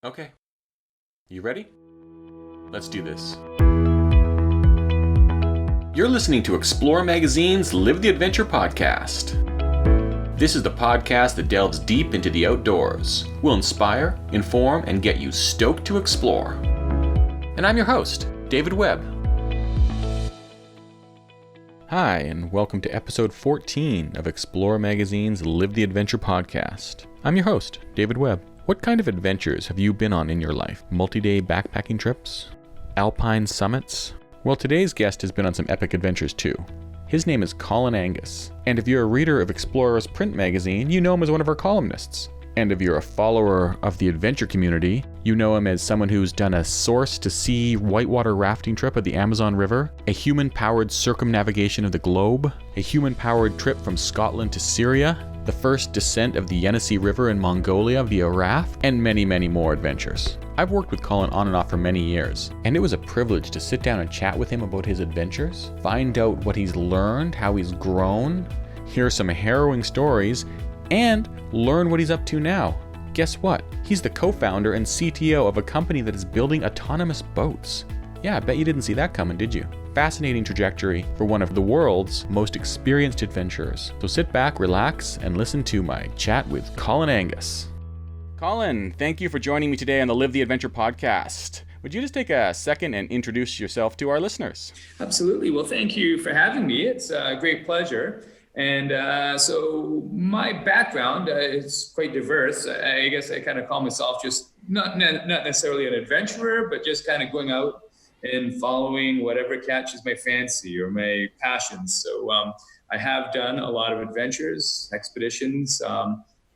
Okay. You ready? Let's do this. You're listening to Explore Magazine's Live the Adventure podcast. This is the podcast that delves deep into the outdoors, will inspire, inform, and get you stoked to explore. And I'm your host, David Webb. Hi, and welcome to episode 14 of Explore Magazine's Live the Adventure podcast. I'm your host, David Webb. What kind of adventures have you been on in your life? Multi-day backpacking trips? Alpine summits? Well, today's guest has been on some epic adventures too. His name is Colin Angus, and if you're a reader of Explorer's print magazine, you know him as one of our columnists. And if you're a follower of the adventure community, you know him as someone who's done a source-to-sea whitewater rafting trip of the Amazon River, a human-powered circumnavigation of the globe, a human-powered trip from Scotland to Syria, the first descent of the Yenisei River in Mongolia via raft, and many, many more adventures. I've worked with Colin on and off for many years, and it was a privilege to sit down and chat with him about his adventures, find out what he's learned, how he's grown, hear some harrowing stories, and learn what he's up to now. Guess what? He's the co-founder and CTO of a company that is building autonomous boats. Yeah, I bet you didn't see that coming, did you? Fascinating trajectory for one of the world's most experienced adventurers. So sit back, relax, and listen to my chat with Colin Angus. Colin, thank you for joining me today on the Live the Adventure podcast. Would you just take a second and introduce yourself to our listeners? Absolutely. Well, thank you for having me. It's a great pleasure. And so my background is quite diverse. I guess I kind of call myself just not necessarily an adventurer, but just kind of going out and following whatever catches my fancy or my passions. So I have done a lot of adventures, expeditions,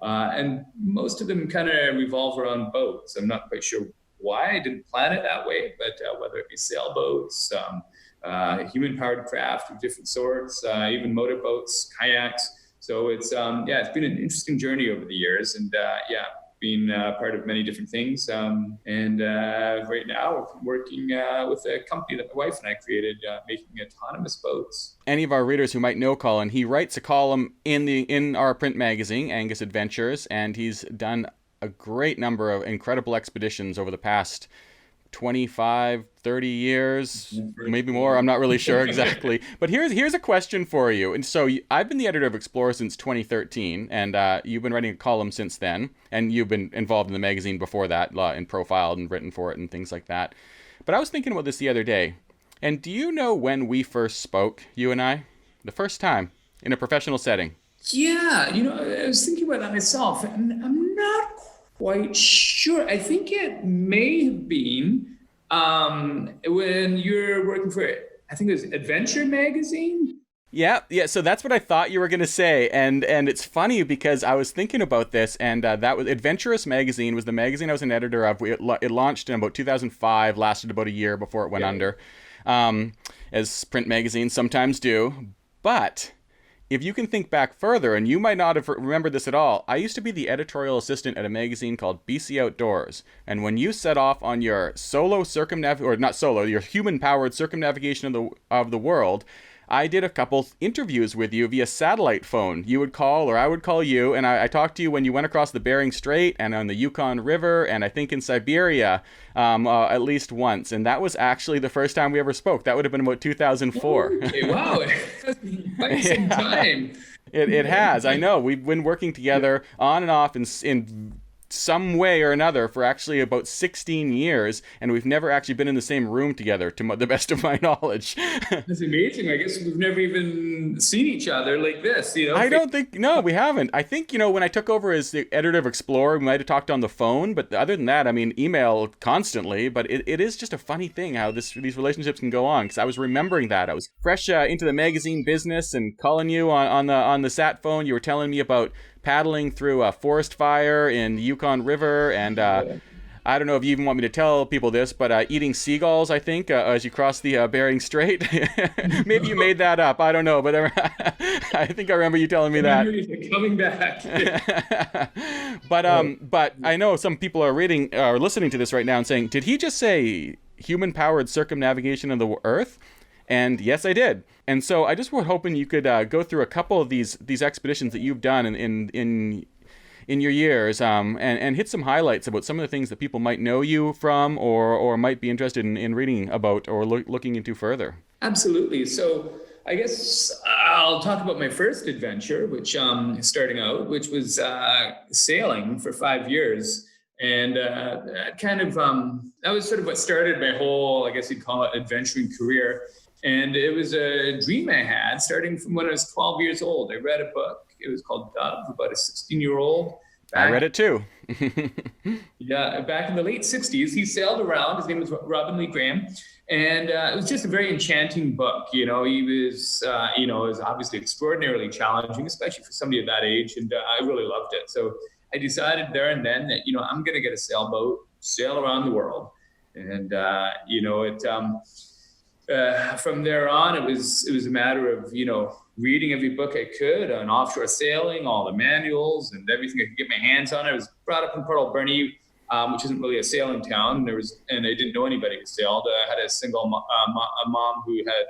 and most of them kind of revolve around boats. I'm not quite sure why I didn't plan it that way, but whether it be sailboats, human-powered craft of different sorts, even motorboats, kayaks. So it's it's been an interesting journey over the years, and been part of many different things. And right now, I'm working with a company that my wife and I created, making autonomous boats. Any of our readers who might know Colin, he writes a column in our print magazine, Angus Adventures, and he's done a great number of incredible expeditions over the past 25, 30 years, maybe more. I'm not really sure exactly. But here's a question for you. And so I've been the editor of Explorer since 2013, and you've been writing a column since then, and you've been involved in the magazine before that, and profiled and written for it and things like that. But I was thinking about this the other day, and do you know when we first spoke, you and I? The first time, in a professional setting. Yeah, I was thinking about that myself, and I'm not quite sure. I think it may have been when you're working for, I think it was Adventure Magazine. Yeah. So that's what I thought you were going to say, and it's funny because I was thinking about this, and that was Adventurous magazine was the magazine I was an editor of. It launched in about 2005, lasted about a year before it went under, as print magazines sometimes do, but if you can think back further, and you might not have remembered this at all, I used to be the editorial assistant at a magazine called BC Outdoors. And when you set off on your your human-powered circumnavigation of the world, I did a couple interviews with you via satellite phone. You would call, or I would call you, and I talked to you when you went across the Bering Strait and on the Yukon River, and I think in Siberia at least once. And that was actually the first time we ever spoke. That would have been about 2004. Okay, wow. It's been quite some time. It has, I know. We've been working together on and off in some way or another for actually about 16 years, and we've never actually been in the same room together, to the best of my knowledge. That's amazing. I guess we've never even seen each other like this, I don't think, no, we haven't. I think, when I took over as the editor of Explorer, we might have talked on the phone, but other than that, email constantly. But it is just a funny thing how these relationships can go on, because I was remembering that. I was fresh into the magazine business and calling you on the sat phone. You were telling me about paddling through a forest fire in the Yukon River, and I don't know if you even want me to tell people this, but eating seagulls, I think, as you cross the Bering Strait. Maybe you made that up. I don't know, but I think I remember you telling me that. Coming back. But I know some people are listening to this right now and saying, did he just say human-powered circumnavigation of the Earth? And yes, I did. And so I just was hoping you could go through a couple of these expeditions that you've done in in your years, and hit some highlights about some of the things that people might know you from, or might be interested in reading about or looking into further. Absolutely. So I guess I'll talk about my first adventure, which starting out, which was sailing for 5 years. And that was sort of what started my whole, I guess you'd call it, adventuring career. And it was a dream I had starting from when I was 12 years old. I read a book. It was called Dove, about a 16-year-old. I read it too. Yeah, back in the late 60s, he sailed around. His name was Robin Lee Graham. And it was just a very enchanting book. He was, it was obviously extraordinarily challenging, especially for somebody of that age. And I really loved it. So I decided there and then that, I'm going to get a sailboat, sail around the world. And, from there on, it was a matter of, reading every book I could on offshore sailing, all the manuals and everything I could get my hands on. I was brought up in Port Alberni, which isn't really a sailing town. And I didn't know anybody who sailed. I had a single a mom who had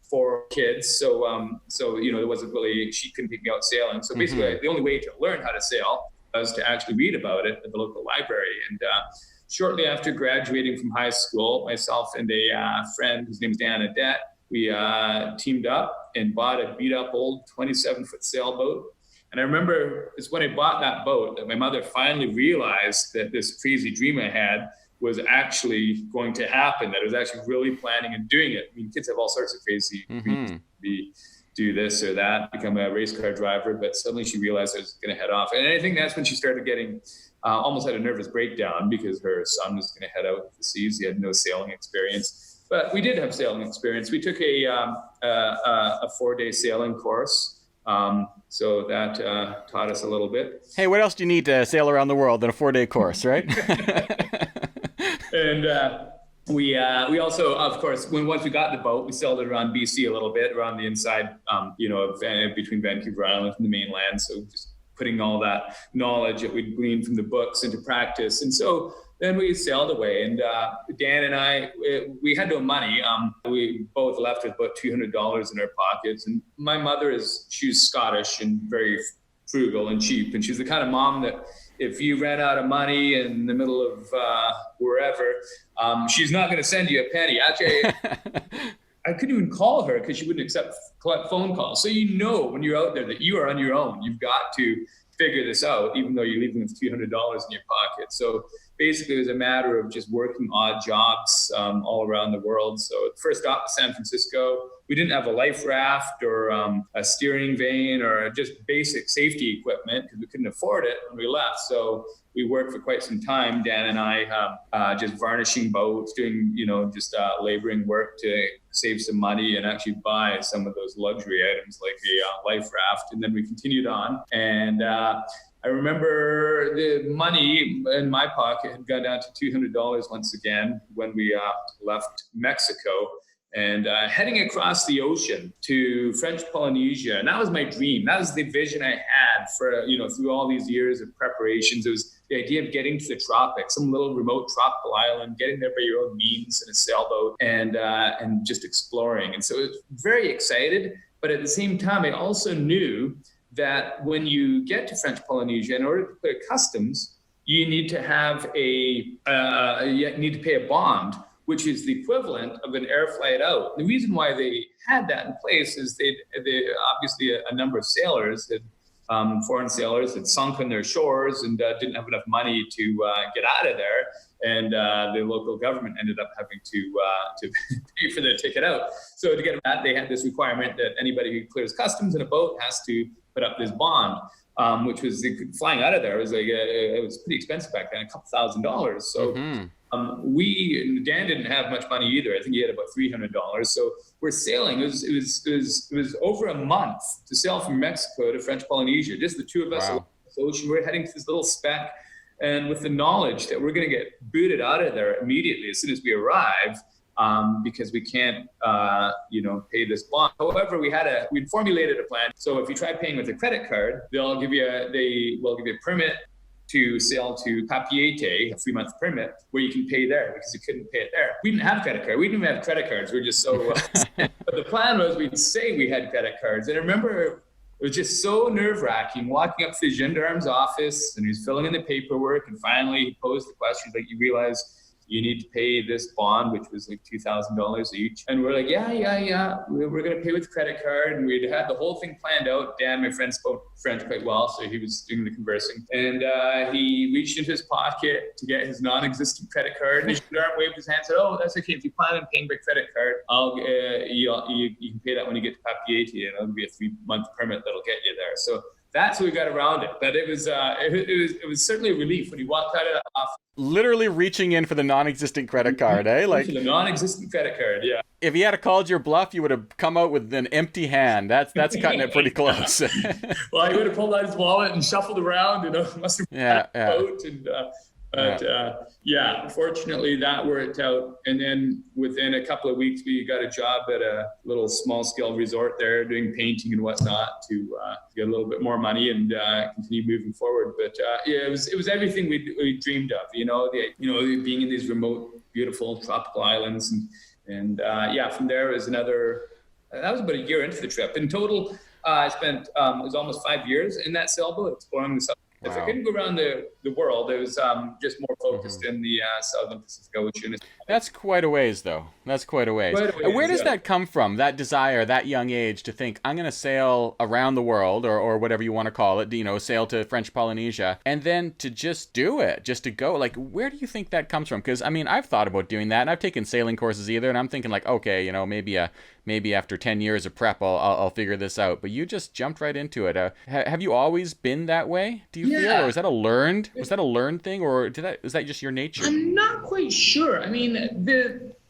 4 kids. So, there wasn't really, she couldn't take me out sailing. So basically the only way to learn how to sail was to actually read about it at the local library. And shortly after graduating from high school, myself and a friend whose name is Dan Adet, we teamed up and bought a beat up old 27-foot sailboat. And I remember it's when I bought that boat that my mother finally realized that this crazy dream I had was actually going to happen, that I was actually really planning and doing it. I mean, kids have all sorts of crazy dreams, do this or that, become a race car driver, but suddenly she realized I was going to head off. And I think that's when she started getting almost had a nervous breakdown because her son was going to head out to the seas. He had no sailing experience. But we did have sailing experience. We took a 4-day sailing course. So that taught us a little bit. Hey, what else do you need to sail around the world than a 4-day course, right? And we also, of course, once we got the boat, we sailed it around BC a little bit, around the inside, between Vancouver Island and the mainland. So just putting all that knowledge that we'd gleaned from the books into practice. And so then we sailed away, and Dan and I, we had no money. We both left with about $200 in our pockets. And my mother she's Scottish and very frugal and cheap. And she's the kind of mom that if you ran out of money in the middle of wherever, she's not going to send you a penny. Actually, I couldn't even call her because she wouldn't collect phone calls. So when you're out there that you are on your own. You've got to figure this out, even though you're leaving with $200 in your pocket. So basically, it was a matter of just working odd jobs all around the world. So first stop was San Francisco. We didn't have a life raft or a steering vane or just basic safety equipment because we couldn't afford it when we left. So we worked for quite some time, Dan and I, just varnishing boats, doing, just laboring work to save some money and actually buy some of those luxury items like a life raft. And then we continued on. And I remember the money in my pocket had gone down to $200 once again when we left Mexico and heading across the ocean to French Polynesia. And that was my dream. That was the vision I had for, through all these years of preparations. It was the idea of getting to the tropics, some little remote tropical island, getting there by your own means in a sailboat and just exploring. And so I was very excited. But at the same time, I also knew that when you get to French Polynesia, in order to clear customs, you need to have you need to pay a bond, which is the equivalent of an air flight out. The reason why they had that in place is they obviously a number of sailors foreign sailors had sunk on their shores and didn't have enough money to get out of there. And the local government ended up having to pay for their ticket out. So to get that, they had this requirement that anybody who clears customs in a boat has to put up this bond, which was flying out of there. It was pretty expensive back then, $2,000. So Dan didn't have much money either. I think he had about $300. So we're sailing. It was over a month to sail from Mexico to French Polynesia. Just the two of us. Wow. So we're heading to this little speck. And with the knowledge that we're going to get booted out of there immediately as soon as we arrive, because we can't, pay this bond. However, we'd formulated a plan. So if you try paying with a credit card, they will give you a permit to sail to Papeete, a 3-month permit, where you can pay there because you couldn't pay it there. We didn't have credit card. We didn't even have credit cards. We're just so. But the plan was we'd say we had credit cards. And I remember it was just so nerve-wracking walking up to the gendarme's office, and he was filling in the paperwork, and finally he posed the question, like, you realize you need to pay this bond, which was like $2,000 each. And we're like, yeah. We're going to pay with credit card. And we'd had the whole thing planned out. Dan, my friend, spoke French quite well, so he was doing the conversing. And he reached into his pocket to get his non-existent credit card. And the gendarme waved his hand and said, oh, that's okay. If you plan on paying by credit card, you can pay that when you get to Papier, and it'll be a 3-month permit that'll get you there. So that's how we got around it. But it was certainly a relief when he walked out of the office. Literally reaching in for the non-existent credit card, eh? Like the non-existent credit card, yeah. If he had called your bluff, you would have come out with an empty hand. That's cutting it pretty close. Well, he would have pulled out his wallet and shuffled around, must have had a boat and. Fortunately that worked out. And then within a couple of weeks, we got a job at a little small scale resort there doing painting and whatnot to get a little bit more money and continue moving forward. But it was everything we dreamed of, being in these remote, beautiful tropical islands. And from there it was that was about a year into the trip. In total, I spent, it was almost 5 years in that sailboat exploring the South. Wow. If I couldn't go around the world, it was just more focused in the Southern Pacific Ocean. That's quite a ways, though. That's quite a ways. Where does that come from, that desire, that young age to think, I'm going to sail around the world, or whatever you want to call it, sail to French Polynesia, and then to just do it, just to go? Like, where do you think that comes from? Because, I mean, I've thought about doing that, and I've taken sailing courses either, and I'm thinking like, okay, maybe after 10 years of prep, I'll figure this out. But you just jumped right into it. Have you always been that way, do you feel? Or was that a learned thing, or is that just your nature? I'm not quite sure. I mean,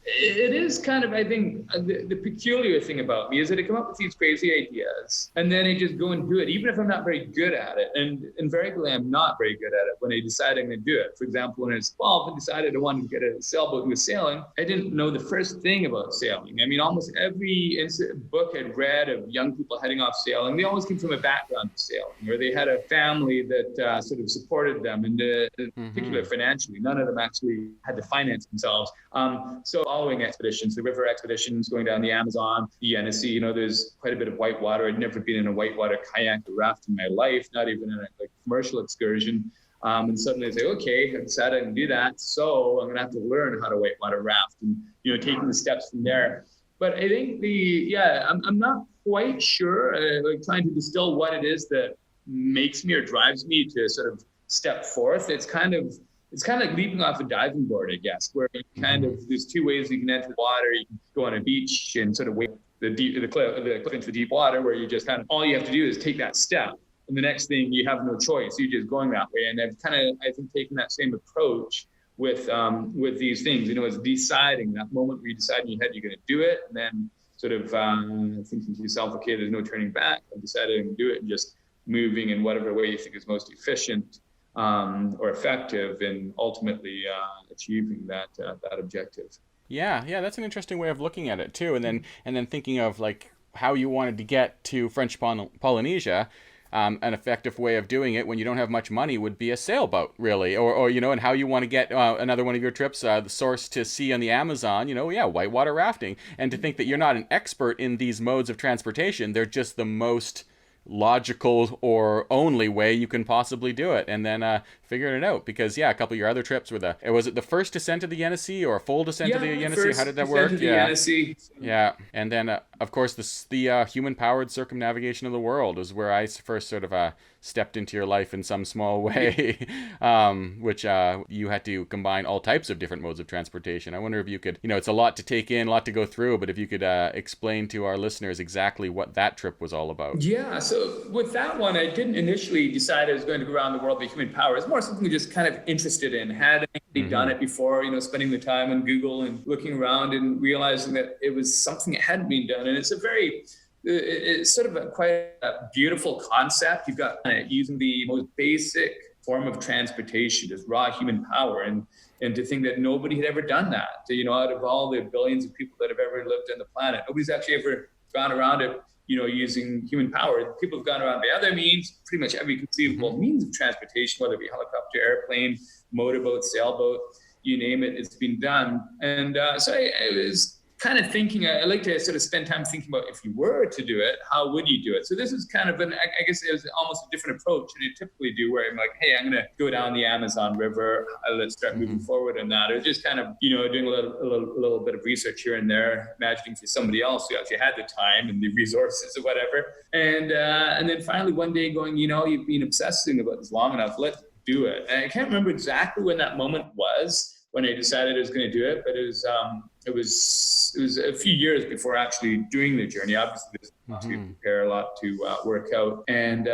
it is kind of, I think, the peculiar thing about me is that I come up with these crazy ideas and then I just go and do it, even if I'm not very good at it. And invariably, I'm not very good at it when I decide I'm going to do it. For example, when I was 12 and decided I wanted to get a sailboat and go sailing, I didn't know the first thing about sailing. I mean, almost every book I'd read of young people heading off sailing, they always came from a background of sailing, or they had a family that sort of supported them, and in particular financially. None of them actually had to finance themselves. So following expeditions, the river expeditions, going down the Amazon, the Yenisei, there's quite a bit of whitewater. I'd never been in a whitewater kayak or raft in my life, not even in a commercial excursion. And suddenly I say, okay, I decided I'm going to do that. So I'm going to have to learn how to whitewater raft and, taking the steps from there. But I think I'm not quite sure, trying to distill what it is that makes me or drives me to sort of step forth. It's kind of like leaping off a diving board, I guess, where you there's two ways you can enter the water. You can go on a beach and sort of wade the cliff into the deep water, where you just all you have to do is take that step. And the next thing, you have no choice. You're just going that way. And I've I think, taken that same approach with these things. It's deciding, that moment where you decide in your head you're going to do it, and then sort of thinking to yourself, okay, there's no turning back. I've decided I'm going to do it, and just moving in whatever way you think is most efficient or effective in ultimately achieving that objective. Yeah, that's an interesting way of looking at it too. And then thinking of like how you wanted to get to French Polynesia. An effective way of doing it when you don't have much money would be a sailboat, really, or and how you want to get another one of your trips, the source to sea on the Amazon, whitewater rafting, and to think that you're not an expert in these modes of transportation, they're just the most logical or only way you can possibly do it, and then figuring it out. Because a couple of your other trips were was it the first descent of the Yenisei or a full descent of the Yenisei? How did that work? Yeah, and then of course the human-powered circumnavigation of the world is where I first sort of stepped into your life in some small way, which you had to combine all types of different modes of transportation. I wonder if you could, it's a lot to take in, a lot to go through, but if you could explain to our listeners exactly what that trip was all about. Yeah, so with that one, I didn't initially decide I was going to go around the world by human power. It's more something just kind of interested in. Had anybody done it before, spending the time on Google and looking around and realizing that it was something that hadn't been done. And it's sort of quite a beautiful concept. You've got using the most basic form of transportation, just raw human power, and to think that nobody had ever done that. Out of all the billions of people that have ever lived on the planet, nobody's actually ever gone around it, using human power. People have gone around by other means, pretty much every conceivable means of transportation, whether it be helicopter, airplane, motorboat, sailboat, you name it, it's been done. And so I was kind of thinking, I like to sort of spend time thinking about if you were to do it, how would you do it? So this is kind of I guess it was almost a different approach than you typically do, where I'm like, hey, I'm going to go down the Amazon River. Let's start moving forward on that. Or just kind of, doing a little bit of research here and there, imagining for somebody else who actually had the time and the resources or whatever. And then finally one day going, you've been obsessing about this long enough, let's do it. And I can't remember exactly when that moment was, when I decided I was going to do it, but it was a few years before actually doing the journey. Obviously, there's a lot to prepare, a lot to work out, and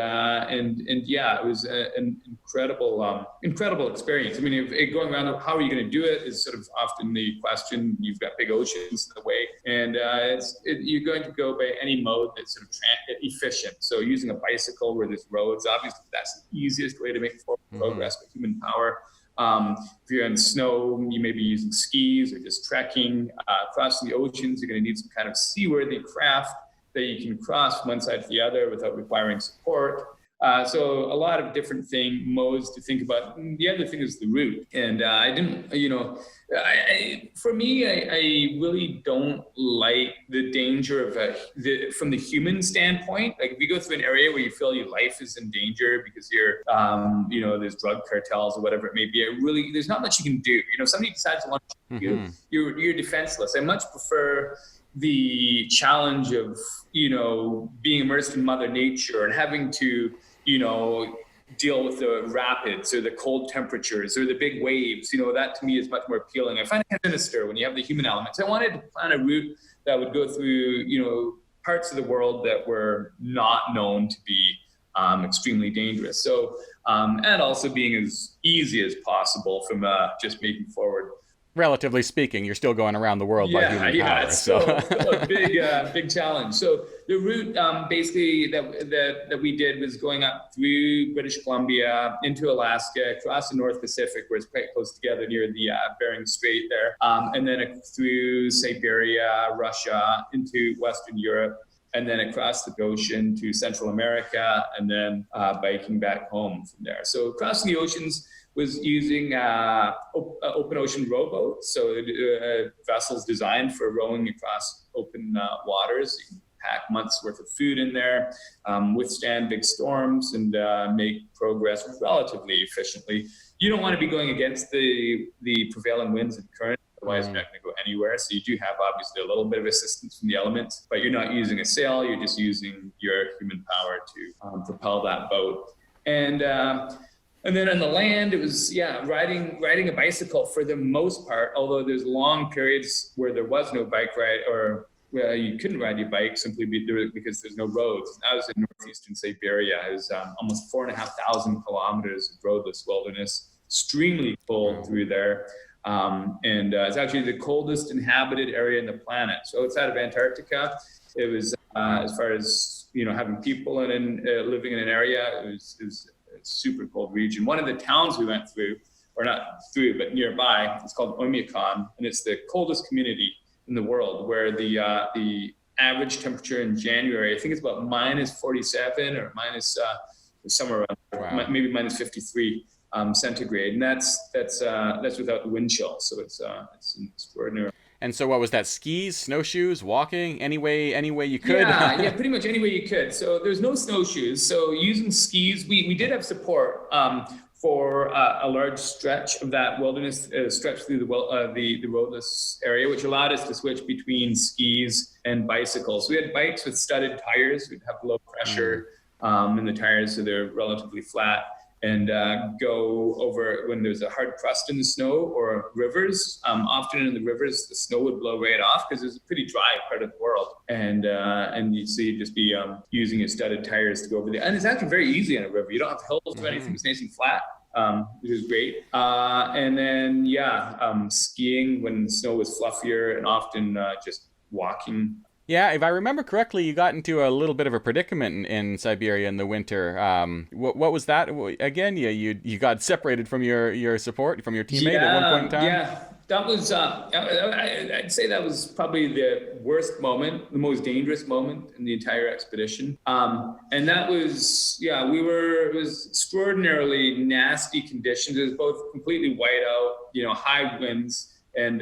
yeah, it was an incredible experience. I mean, going around, how are you going to do it is sort of often the question. You've got big oceans in the way, and you're going to go by any mode that's sort of efficient. So using a bicycle where there's roads, obviously that's the easiest way to make forward progress with human power. If you're in snow, you may be using skis or just trekking. Crossing the oceans, you're going to need some kind of seaworthy craft that you can cross from one side to the other without requiring support. So a lot of different modes to think about. And the other thing is the route. And I didn't, for me, I really don't like the danger of from the human standpoint. Like if you go through an area where you feel your life is in danger because you're, there's drug cartels or whatever it may be, there's not much you can do. Somebody decides to launch you, you're defenseless. I much prefer the challenge of, being immersed in Mother Nature and having to, deal with the rapids or the cold temperatures or the big waves. That to me is much more appealing. I find it sinister when you have the human elements. I wanted to plan a route that would go through, parts of the world that were not known to be extremely dangerous. So, and also being as easy as possible from just making forward. Relatively speaking, you're still going around the world by human power. Yeah, it's still a big challenge. So the route basically that we did was going up through British Columbia into Alaska, across the North Pacific, where it's quite close together near the Bering Strait there, and then through Siberia, Russia, into Western Europe, and then across the ocean to Central America, and then biking back home from there. So crossing the oceans was using open ocean rowboats, so vessels designed for rowing across open waters. You can pack months worth of food in there, withstand big storms, and make progress relatively efficiently. You don't want to be going against the prevailing winds and currents, otherwise you're not going to go anywhere. So you do have obviously a little bit of assistance from the elements, but you're not using a sail, you're just using your human power to propel that boat. And then on the land, it was, riding a bicycle for the most part, although there's long periods where there was no bike ride, or you couldn't ride your bike simply because there's no roads. I was in northeastern Siberia. It was almost 4,500 kilometers of roadless wilderness, extremely cold through there. And it's actually the coldest inhabited area in the planet. So outside of Antarctica, it was, as far as, having people living in an area, it was super cold region. One of the towns we went through, or not through, but nearby, it's called Oymyakon, and it's the coldest community in the world, where the average temperature in January, I think it's about minus 47 or minus somewhere around, maybe minus 53 centigrade, and that's without the wind chill. So it's extraordinary. And so what was that? Skis, snowshoes, walking, any way you could? Yeah, pretty much any way you could. So there's no snowshoes. So using skis, we did have support for a large stretch of that wilderness, stretch through the roadless area, which allowed us to switch between skis and bicycles. We had bikes with studded tires. We'd have low pressure in the tires, so they're relatively flat, and go over when there's a hard crust in the snow or rivers. Often in the rivers, the snow would blow right off because it's a pretty dry part of the world. And you'd just be using your studded tires to go over there. And it's actually very easy on a river. You don't have hills or anything. It's nice and flat, which is great. And then, skiing when the snow was fluffier, and often just walking. Yeah, if I remember correctly, you got into a little bit of a predicament in Siberia in the winter. What was that? Again, you got separated from your support, from your teammate at one point in time? Yeah, that was, I'd say that was probably the worst moment, the most dangerous moment in the entire expedition. And that was, it was extraordinarily nasty conditions. It was both completely white out, high winds, and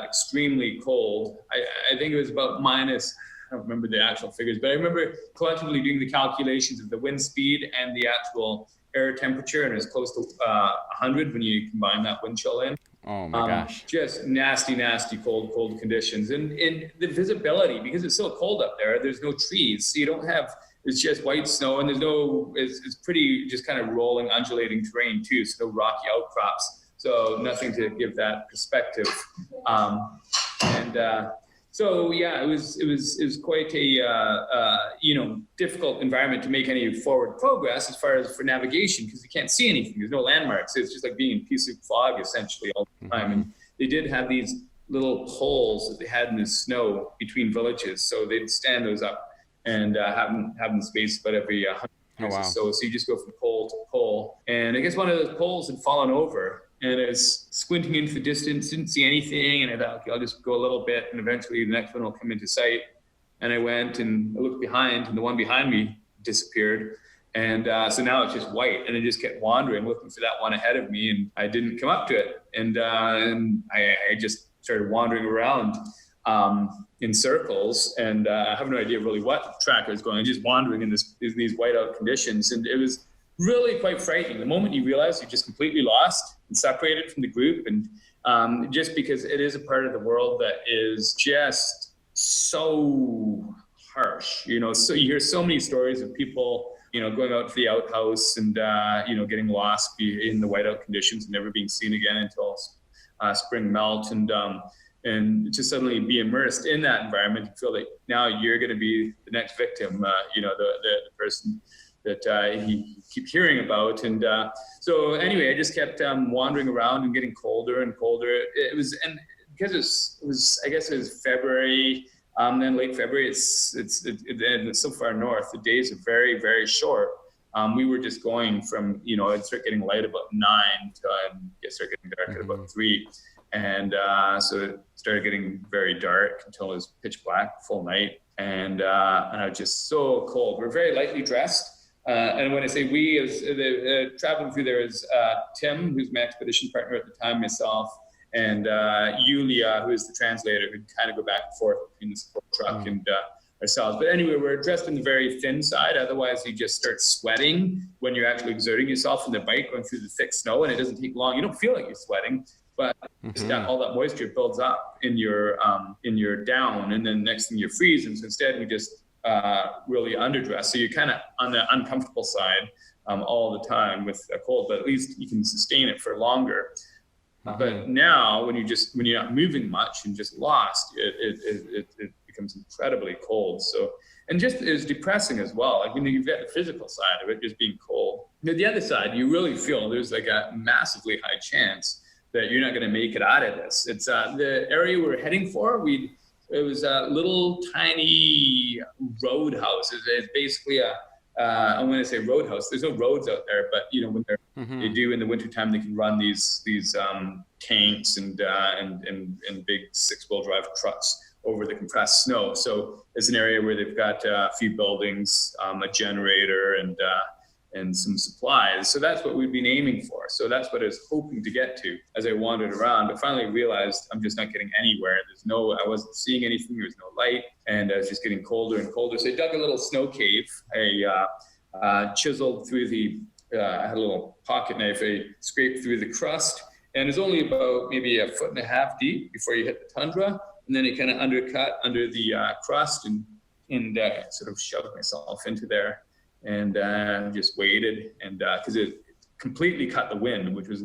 extremely cold. I think it was about minus, I don't remember the actual figures, but I remember collectively doing the calculations of the wind speed and the actual air temperature, and it was close to 100 when you combine that wind chill in. Oh my gosh. Just nasty cold conditions. And the visibility, because it's so cold up there's no trees. So you don't have, it's just white snow, and it's pretty just kind of rolling, undulating terrain too. So no rocky outcrops. So nothing to give that perspective. So yeah, it was quite a difficult environment to make any forward progress as far as for navigation, because you can't see anything. There's no landmarks. It's just like being in piece of fog essentially all the time. And they did have these little poles that they had in the snow between villages, so they'd stand those up and have them spaced about every 100 years or so. So you just go from pole to pole, and I guess one of those poles had fallen over. And I was squinting into the distance, didn't see anything. And I thought, okay, I'll just go a little bit, and eventually the next one will come into sight. And I went and I looked behind, and the one behind me disappeared. And so now it's just white. And I just kept wandering, looking for that one ahead of me. And I didn't come up to it. And I just started wandering around in circles. And I have no idea really what track I was going. Just wandering in these whiteout conditions. And it was really quite frightening. The moment you realize you're just completely lost and separated from the group, and just because it is a part of the world that is just so harsh, so you hear so many stories of people, going out to the outhouse and, getting lost in the whiteout conditions and never being seen again until spring melt, and to suddenly be immersed in that environment, you feel like now you're going to be the next victim, the person that he keep hearing about. And so anyway, I just kept wandering around and getting colder and colder. It was, and because it was I guess it was February, then late February, it's so far north, the days are very, very short. We were just going from, it'd start getting light about 9 to start getting dark at about 3. And so it started getting very dark until it was pitch black, full night. And I was just so cold. We're very lightly dressed. And when I say we, traveling through there is Tim, who's my expedition partner at the time, myself, and Yulia, who is the translator, who'd kind of go back and forth between the support truck and ourselves. But anyway, we're dressed on the very thin side. Otherwise, you just start sweating when you're actually exerting yourself in the bike going through the thick snow, and it doesn't take long. You don't feel like you're sweating, but just all that moisture builds up in your down, and then next thing you're freezing. So instead, we just really underdressed. So you're kind of on the uncomfortable side all the time with a cold, but at least you can sustain it for longer. But now when you're not moving much and just lost, it becomes incredibly cold. So, and just is depressing as well. Like when you've got the physical side of it, just being cold. But the other side, you really feel there's like a massively high chance that you're not going to make it out of this. It's the area we're heading for. It was a little tiny roadhouse. It's basically I'm going to say roadhouse. There's no roads out there, but when they do in the wintertime, they can run these tanks and big 6-wheel drive trucks over the compressed snow. So it's an area where they've got a few buildings, a generator, and some supplies. So that's what we've been aiming for. So that's what I was hoping to get to as I wandered around, but finally realized I'm just not getting anywhere. I wasn't seeing anything. There was no light, and I was just getting colder and colder. So I dug a little snow cave. I chiseled through I had a little pocket knife. I scraped through the crust, and it's only about maybe 1.5 feet deep before you hit the tundra. And then it kind of undercut under the crust and sort of shoved myself into there. And just waited, and because it completely cut the wind, which was,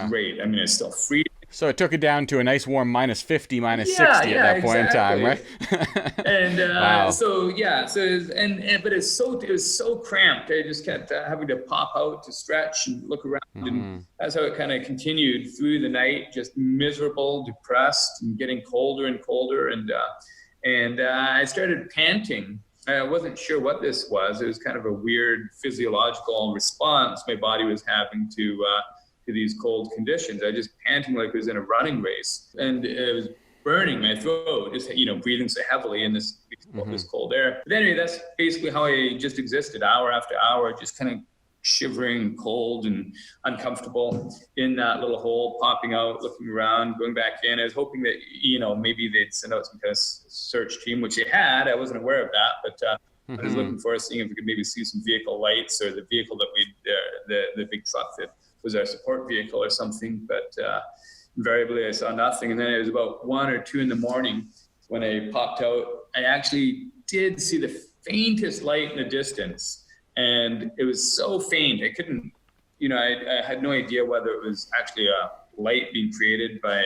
great. I mean, it's still freezing. So it took it down to a nice warm -50, -60 at that point in time, right? And wow. But it was so cramped. I just kept having to pop out to stretch and look around, and that's how it kind of continued through the night. Just miserable, depressed, and getting colder and colder, and I started panting. I wasn't sure what this was. It was kind of a weird physiological response my body was having to these cold conditions. I just panting like I was in a running race, and it was burning my throat, just breathing so heavily in this cold air. But anyway, that's basically how I just existed, hour after hour, just kind of shivering, cold, and uncomfortable in that little hole, popping out, looking around, going back in. I was hoping that, maybe they'd send out some kind of search team, which they had. I wasn't aware of that, but I was looking for seeing if we could maybe see some vehicle lights, or the vehicle that the big truck that was our support vehicle or something. But invariably I saw nothing. And then it was about 1 or 2 in the morning when I popped out. I actually did see the faintest light in the distance. And it was so faint, I couldn't, I had no idea whether it was actually a light being created by,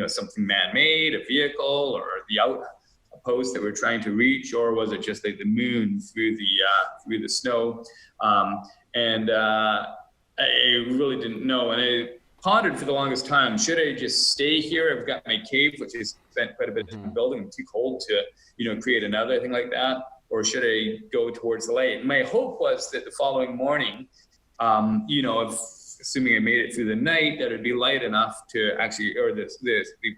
something man-made, a vehicle, or the outpost that we're trying to reach, or was it just like the moon through the snow? And I really didn't know. And I pondered for the longest time, should I just stay here? I've got my cave, which I spent quite a bit of time building. I'm too cold to, create another thing like that. Or should I go towards the light? My hope was that the following morning, assuming I made it through the night, that it'd be light enough to actually, or the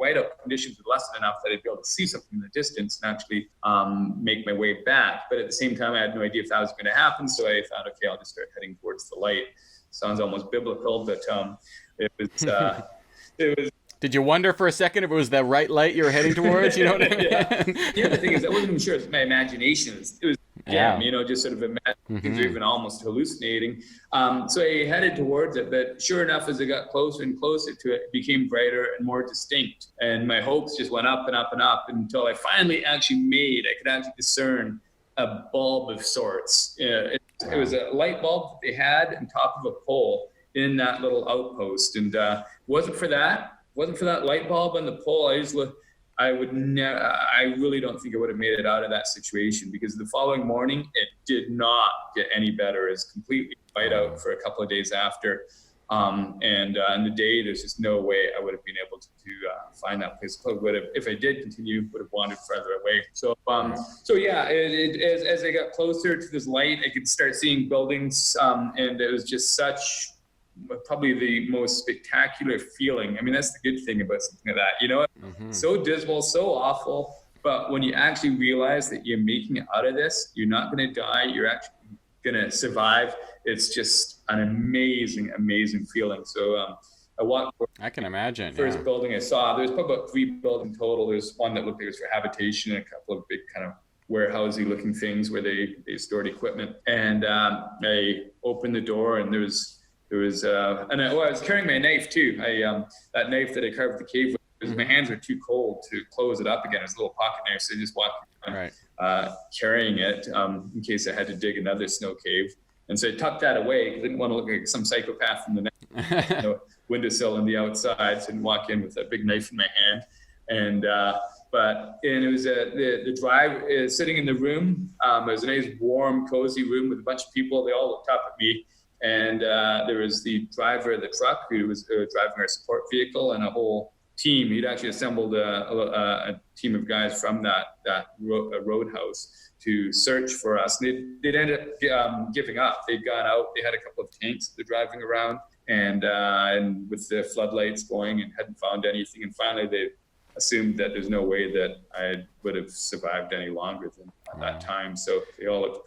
whiteout conditions would lessen enough that I'd be able to see something in the distance and actually make my way back. But at the same time, I had no idea if that was going to happen. So I thought, okay, I'll just start heading towards the light. Sounds almost biblical, but it was. Did you wonder for a second if it was the right light you were heading towards? You know what I mean? Yeah, the thing is, I wasn't even sure it was my imagination. It was just sort of imagining, or even almost hallucinating. So I headed towards it, but sure enough, as I got closer and closer to it, it became brighter and more distinct. And my hopes just went up and up and up until I finally I could actually discern a bulb of sorts. It was a light bulb that they had on top of a pole in that little outpost. And wasn't for that light bulb on the pole, I really don't think I would have made it out of that situation, because the following morning, it did not get any better. It's completely white out for a couple of days after. And in the day, there's just no way I would have been able to find that place. If I did continue, would have wandered further away. So yeah, as I got closer to this light, I could start seeing buildings, and it was just probably the most spectacular feeling. I mean, that's the good thing about something like that, so dismal, so awful. But when you actually realize that you're making it out of this, you're not going to die, you're actually going to survive. It's just an amazing, amazing feeling. So I walked. I can imagine. First building I saw, there's probably about 3 buildings total. There's one that looked like it was for habitation, and a couple of big kind of warehousey looking things where they stored equipment. And I opened the door, and there was and I was carrying my knife too. That knife that I carved the cave with, because my hands were too cold to close it up again. It was a little pocket knife, so I just walked around, carrying it in case I had to dig another snow cave. And so I tucked that away because I didn't want to look like some psychopath in the next windowsill on the outside. So I didn't walk in with a big knife in my hand. And it was the drive is sitting in the room. It was a nice, warm, cozy room with a bunch of people. They all looked up at me. And there was the driver of the truck who was driving our support vehicle, and a whole team. He'd actually assembled a team of guys from that roadhouse to search for us. And they'd ended up giving up. They'd gone out. They had a couple of tanks that they're driving around, and with the floodlights going, and hadn't found anything. And finally, they assumed that there's no way that I would have survived any longer than at that time. So they all looked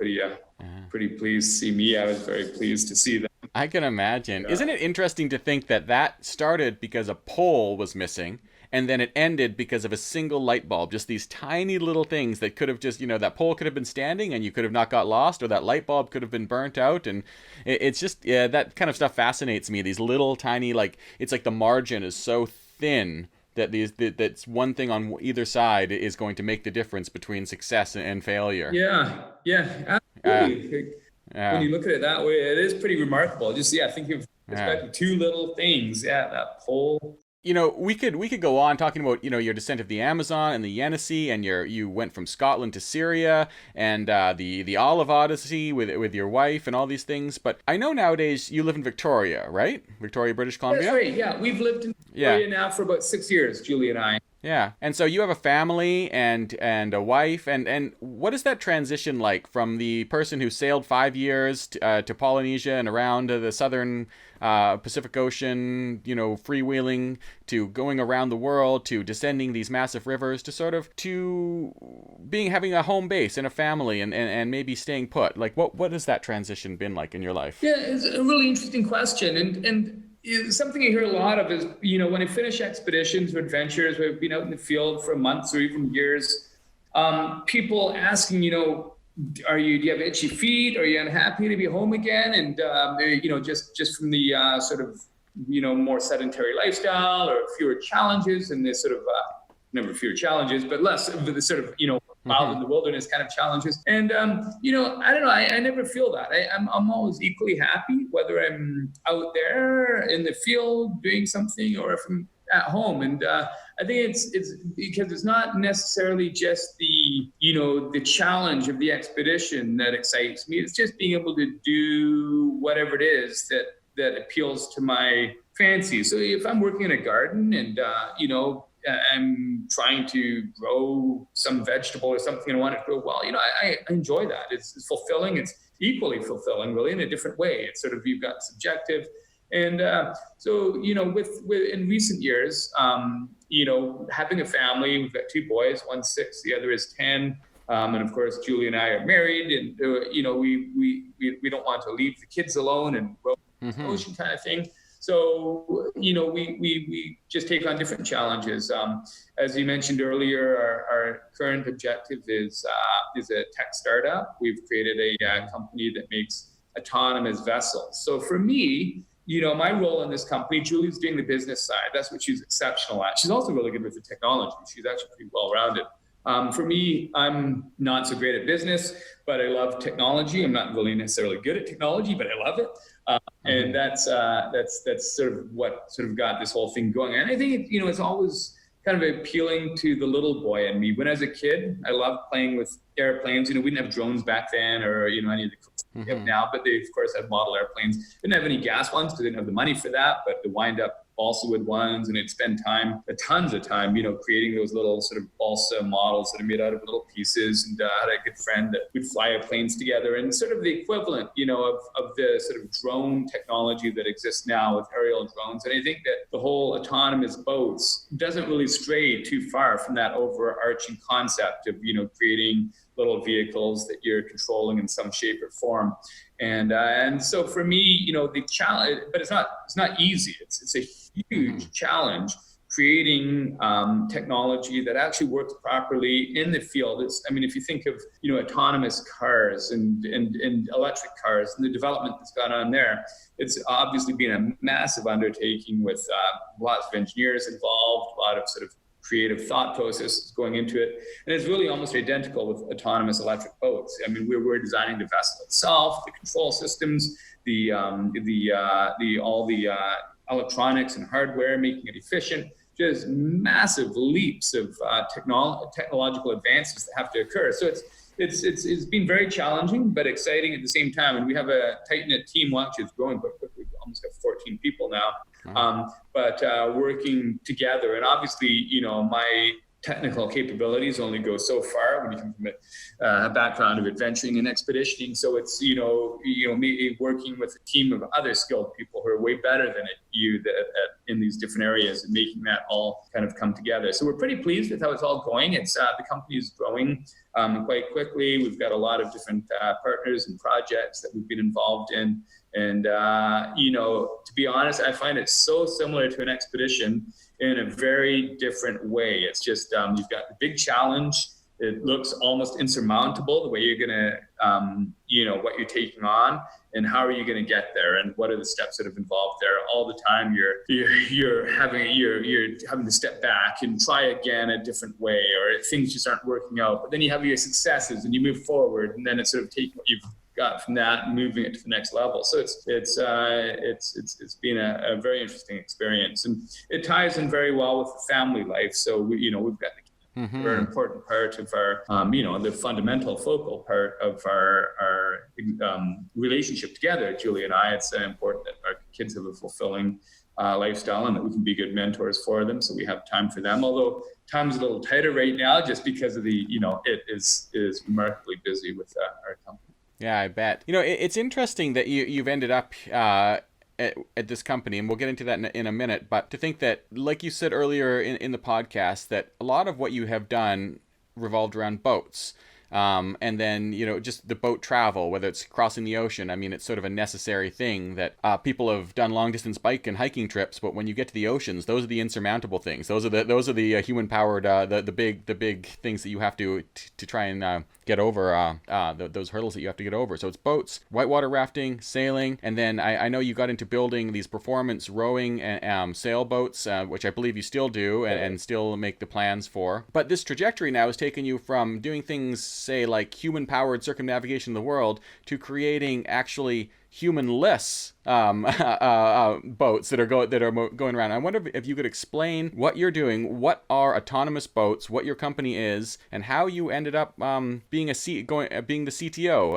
pretty pleased to see me. I was very pleased to see them. I can imagine. Isn't it interesting to think that started because a pole was missing, and then it ended because of a single light bulb? Just these tiny little things that could have just, that pole could have been standing and you could have not got lost, or that light bulb could have been burnt out. And it's just, that kind of stuff fascinates me. These little tiny, it's like the margin is so thin that that's one thing on either side is going to make the difference between success and failure. Yeah, absolutely. When you look at it that way, it is pretty remarkable. Just think of especially 2 little things. That pole. We could go on talking about your descent of the Amazon and the Yenisei, and you went from Scotland to Syria, and the Olive Odyssey with your wife and all these things. But I know nowadays you live in Victoria, right? Victoria, British Columbia. That's right. Yeah, we've lived in Victoria now for about 6 years, Julie and I. Yeah. And so you have a family and a wife, and what is that transition like from the person who sailed 5 years to Polynesia and around the southern Pacific Ocean, freewheeling, to going around the world, to descending these massive rivers, to sort of to having a home base and a family, and maybe staying put? Like what has that transition been like in your life? Yeah, it's a really interesting question. And something I hear a lot of is, when I finish expeditions or adventures, we've been out in the field for months or even years, people asking, do you have itchy feet? Are you unhappy to be home again? And, just from the sort of, more sedentary lifestyle or fewer challenges and this sort of, never fewer challenges, but less of the sort of, wild in the wilderness kind of challenges. And, I don't know, I never feel that. I'm always equally happy, whether I'm out there in the field doing something or if I'm at home. And I think it's because it's not necessarily just the challenge of the expedition that excites me. It's just being able to do whatever it is that appeals to my fancy. So if I'm working in a garden and, I'm trying to grow some vegetable or something and I want it to grow well, I enjoy that. It's fulfilling. It's equally fulfilling, really, in a different way. It's sort of, you've got subjective. And so, with in recent years, having a family, we've got two boys, one's 6, the other is 10. And of course, Julie and I are married, and we don't want to leave the kids alone and grow the ocean kind of thing. So, we just take on different challenges. As you mentioned earlier, our current objective is a tech startup. We've created a company that makes autonomous vessels. So for me, my role in this company, Julie's doing the business side. That's what she's exceptional at. She's also really good with the technology. She's actually pretty well-rounded. For me, I'm not so great at business, but I love technology. I'm not really necessarily good at technology, but I love it. And that's sort of what sort of got this whole thing going. And I think it's always kind of appealing to the little boy in me. When I was a kid, I loved playing with airplanes. We didn't have drones back then, or any of the we have now, but they of course had model airplanes. Didn't have any gas ones because they didn't have the money for that, but the wind-up balsa wood ones, and it'd spend tons of time, creating those little sort of balsa models that are made out of little pieces. And I had a good friend that would fly airplanes together, and sort of the equivalent, of the sort of drone technology that exists now with aerial drones. And I think that the whole autonomous boats doesn't really stray too far from that overarching concept of, creating little vehicles that you're controlling in some shape or form. And so for me, the challenge, but it's not easy. It's a huge challenge creating technology that actually works properly in the field. If you think of, autonomous cars and electric cars and the development that's gone on there, it's obviously been a massive undertaking with lots of engineers involved, a lot of sort of creative thought process going into it. And it's really almost identical with autonomous electric boats. We're designing the vessel itself, the control systems, all the electronics and hardware, making it efficient. Just massive leaps of technological advances that have to occur. So it's been very challenging, but exciting at the same time. And we have a tight-knit team, which is growing quite quickly. We almost have 14 people now. But working together, and obviously, my technical capabilities only go so far when you come from a background of adventuring and expeditioning. So it's me working with a team of other skilled people who are way better than you in these different areas, and making that all kind of come together. So we're pretty pleased with how it's all going. It's the company is growing quite quickly. We've got a lot of different partners and projects that we've been involved in. And, to be honest, I find it so similar to an expedition in a very different way. It's just, you've got the big challenge. It looks almost insurmountable, the way you're going to, what you're taking on, and how are you going to get there, and what are the steps that have involved there. All the time you're having to step back and try again a different way, or things just aren't working out. But then you have your successes and you move forward, and then it's sort of taking what you've got from that and moving it to the next level. So it's been a very interesting experience, and it ties in very well with the family life. So we've got the very important part of our, the fundamental focal part of our relationship together, Julie and I. It's important that our kids have a fulfilling lifestyle, and that we can be good mentors for them. So we have time for them, although time's a little tighter right now just because of the, it is remarkably busy with our company. Yeah, I bet. It's interesting that you've ended up at this company, and we'll get into that in a minute, but to think that, like you said earlier in the podcast, that a lot of what you have done revolved around boats. And then, just the boat travel, whether it's crossing the ocean. I mean, it's sort of a necessary thing that people have done long distance bike and hiking trips, but when you get to the oceans, those are the insurmountable things. Those are the human powered, the big things that you have to try and get over, those hurdles that you have to get over. So it's boats, whitewater rafting, sailing, and then I know you got into building these performance rowing and sailboats, which I believe you still do and still make the plans for. But this trajectory now has taken you from doing things, say, like human-powered circumnavigation of the world, to creating actually humanless boats that are going around. I wonder if you could explain what you're doing, what are autonomous boats, what your company is, and how you ended up being the CTO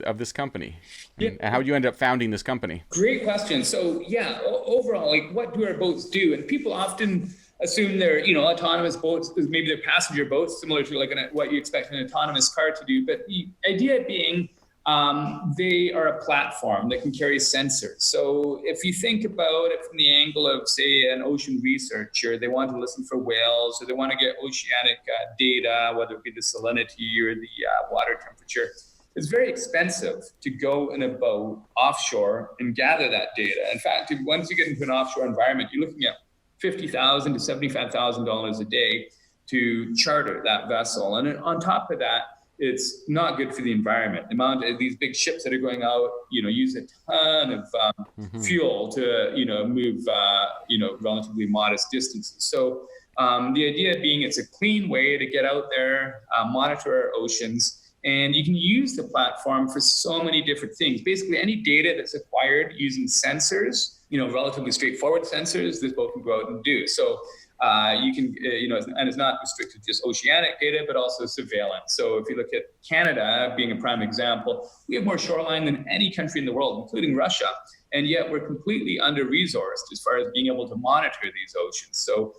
of this company, and how you ended up founding this company. Great question. So yeah, overall, like, what do our boats do? And people often assume they're, autonomous boats, maybe they're passenger boats, similar to like what you expect an autonomous car to do. But the idea being, they are a platform that can carry sensors. So if you think about it from the angle of, say, an ocean researcher, they want to listen for whales, or they want to get oceanic data, whether it be the salinity or the water temperature. It's very expensive to go in a boat offshore and gather that data. In fact, once you get into an offshore environment, you're looking at $50,000 to $75,000 a day to charter that vessel. And on top of that, it's not good for the environment. The amount of these big ships that are going out, use a ton of fuel to, move, relatively modest distances. So the idea being, it's a clean way to get out there, monitor our oceans, and you can use the platform for so many different things. Basically, any data that's acquired using sensors, relatively straightforward sensors, this boat can go out and do. So you can, and it's not restricted to just oceanic data, but also surveillance. So if you look at Canada being a prime example, we have more shoreline than any country in the world, including Russia. And yet we're completely under-resourced as far as being able to monitor these oceans. So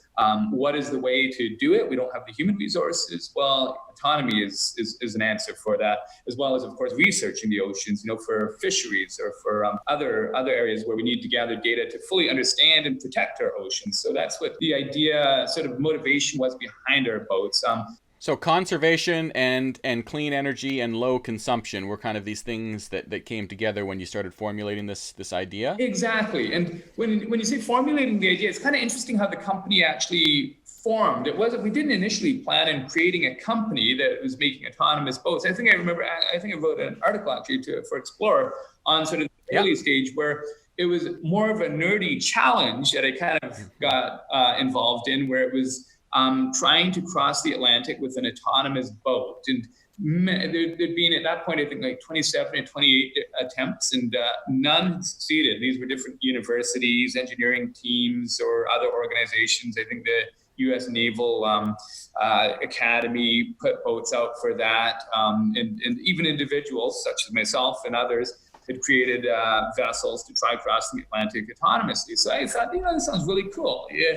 what is the way to do it? We don't have the human resources. Well, autonomy is an answer for that, as well as, of course, researching the oceans, for fisheries or for other areas where we need to gather data to fully understand and protect our oceans. So that's what the idea, sort of motivation was behind our boats. So conservation and clean energy and low consumption were kind of these things that came together when you started formulating this idea? Exactly. And when you say formulating the idea, it's kind of interesting how the company actually formed. We didn't initially plan on creating a company that was making autonomous boats. I think I wrote an article actually for Explorer on sort of the early stage where it was more of a nerdy challenge that I kind of got involved in, where it was trying to cross the Atlantic with an autonomous boat. And there'd been, at that point, I think like 27 or 28 attempts, and none had succeeded. These were different universities, engineering teams, or other organizations. I think the U.S. Naval Academy put boats out for that. And even individuals, such as myself and others, had created vessels to try crossing the Atlantic autonomously. So I thought, this sounds really cool. Yeah.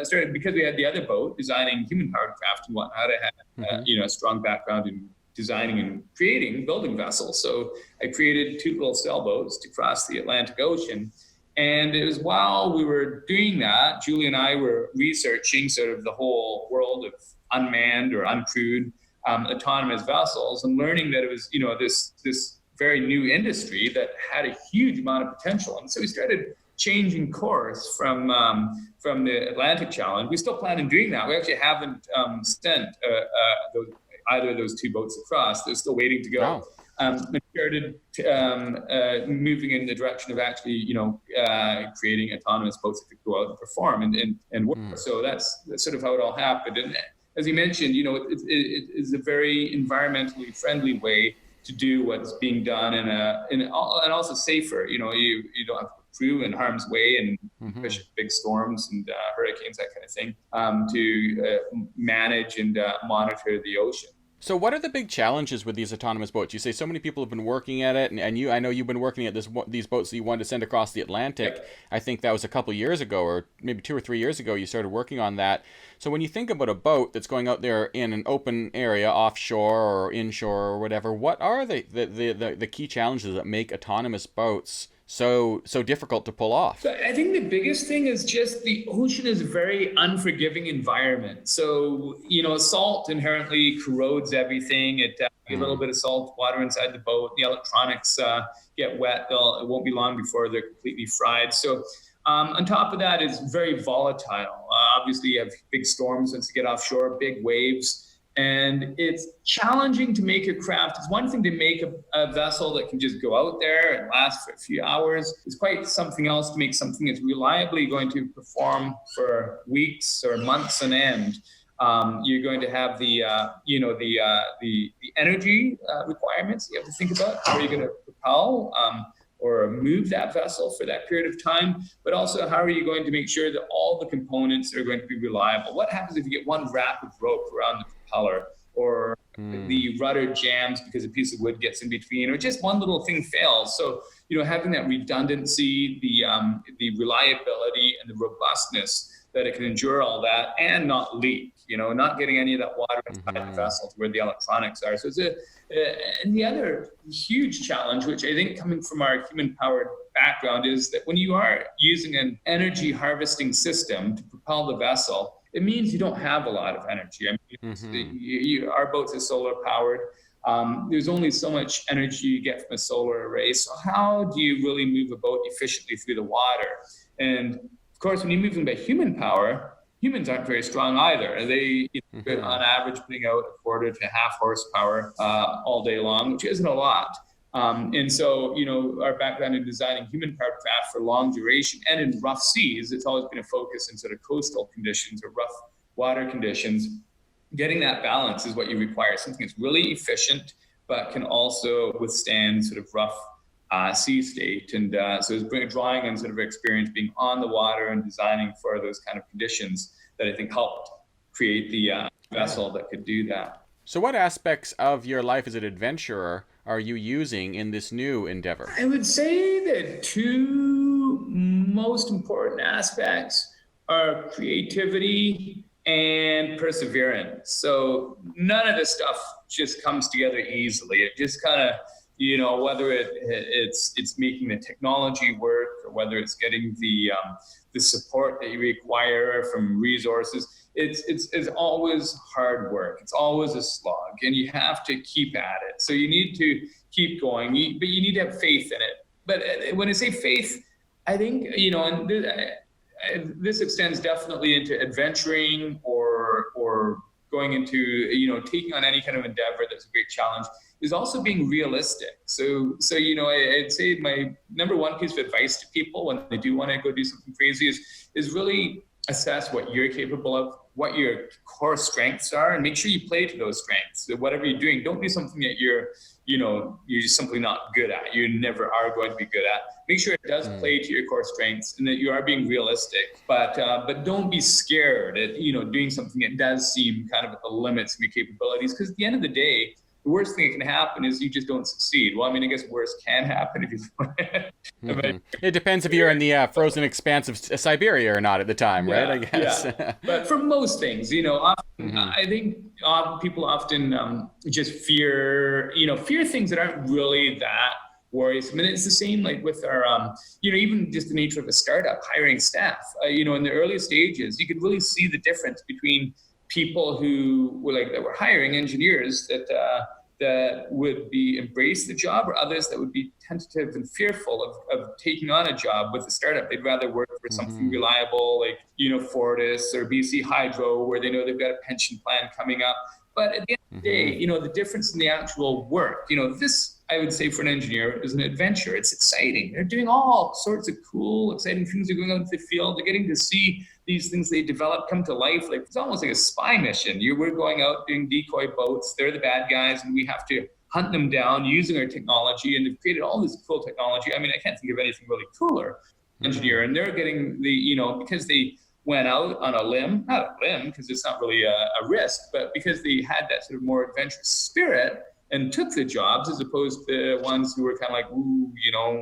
Started because we had the other boat designing human-powered craft and whatnot. I had a strong background in designing and building vessels. So I created 2 little sailboats to cross the Atlantic Ocean. And it was while we were doing that, Julie and I were researching sort of the whole world of unmanned or uncrewed autonomous vessels, and learning that it was this very new industry that had a huge amount of potential. And so we started changing course from the Atlantic Challenge. We still plan on doing that. We actually haven't sent either of those 2 boats across. They're still waiting to go. Wow. We started moving in the direction of actually, creating autonomous boats that could go out and perform and work. So that's sort of how it all happened. And as you mentioned, it is a very environmentally friendly way to do what's being done, and also safer. You don't have crew in harm's way and big storms and hurricanes, that kind of thing, to manage and monitor the ocean. So what are the big challenges with these autonomous boats? You say so many people have been working at it, and I know you've been working at these boats that you wanted to send across the Atlantic. Yep. I think that was a couple years ago, or maybe 2 or 3 years ago, you started working on that. So when you think about a boat that's going out there in an open area, offshore or inshore or whatever, what are the key challenges that make autonomous boats so difficult to pull off? So I think the biggest thing is just the ocean is a very unforgiving environment. So, salt inherently corrodes everything. A little bit of salt water inside the boat, the electronics get wet. It won't be long before they're completely fried. So on top of that, it's very volatile. Obviously, you have big storms once you get offshore, big waves. And it's challenging to make a craft. It's one thing to make a vessel that can just go out there and last for a few hours. It's quite something else to make something that's reliably going to perform for weeks or months on end. You're going to have the energy requirements you have to think about. How are you going to propel or move that vessel for that period of time? But also, how are you going to make sure that all the components are going to be reliable? What happens if you get one wrap of rope around the propeller, or the rudder jams because a piece of wood gets in between, or just one little thing fails? So, having that redundancy, the reliability and the robustness that it can endure all that and not leak, not getting any of that water inside the vessel to where the electronics are. So it's and the other huge challenge, which I think coming from our human-powered background, is that when you are using an energy harvesting system to propel the vessel, it means you don't have a lot of energy. I mean, our boats are solar powered. There's only so much energy you get from a solar array. So how do you really move a boat efficiently through the water? And of course, when you move them by human power, humans aren't very strong either. They, on average, putting out a quarter to half horsepower all day long, which isn't a lot. And so, our background in designing human-powered craft for long duration and in rough seas, it's always been a focus in sort of coastal conditions or rough water conditions. Getting that balance is what you require. Something that's really efficient, but can also withstand sort of rough sea state. And so it's drawing on sort of experience being on the water and designing for those kind of conditions that I think helped create the vessel that could do that. So what aspects of your life as an adventurer are you using in this new endeavor? I would say the two most important aspects are creativity and perseverance. So none of this stuff just comes together easily. It just kind of, whether it's making the technology work, or whether it's getting the support that you require from resources, it's always hard work. It's always a slog, and you have to keep at it. So you need to keep going, but you need to have faith in it. But when I say faith, I think, and this extends definitely into adventuring or going into, taking on any kind of endeavor that's a great challenge, is also being realistic. So I'd say my number one piece of advice to people when they do want to go do something crazy is really assess what you're capable of, what your core strengths are, and make sure you play to those strengths. So whatever you're doing, don't do something that you're simply not good at. You never are going to be good at. Make sure it does play to your core strengths and that you are being realistic, but don't be scared at, doing something that does seem kind of at the limits of your capabilities, because at the end of the day, the worst thing that can happen is you just don't succeed. Well, I mean, I guess worse can happen if you. It depends if you're in the frozen expanse of Siberia or not at the time, right? I guess. Yeah. But for most things, often, I think people often just fear things that aren't really that worrisome. And it's the same like with our, even just the nature of a startup, hiring staff. In the early stages, you could really see the difference between people who were that were hiring engineers that would embrace the job, or others that would be tentative and fearful of taking on a job with a startup. They'd rather work for something reliable like Fortis or BC Hydro, where they know they've got a pension plan coming up. But at the end of the day, the difference in the actual work, this, I would say, for an engineer is an adventure. It's exciting. They're doing all sorts of cool, exciting things. They're going out into the field. They're getting to see these things they develop come to life. Like, it's almost like a spy mission. We're going out doing decoy boats. They're the bad guys, and we have to hunt them down using our technology. And they've created all this cool technology. I mean, I can't think of anything really cooler. Engineer, and they're getting because they went out on a limb, not a limb because it's not really a risk, but because they had that sort of more adventurous spirit and took the jobs, as opposed to ones who were kind of like, ooh,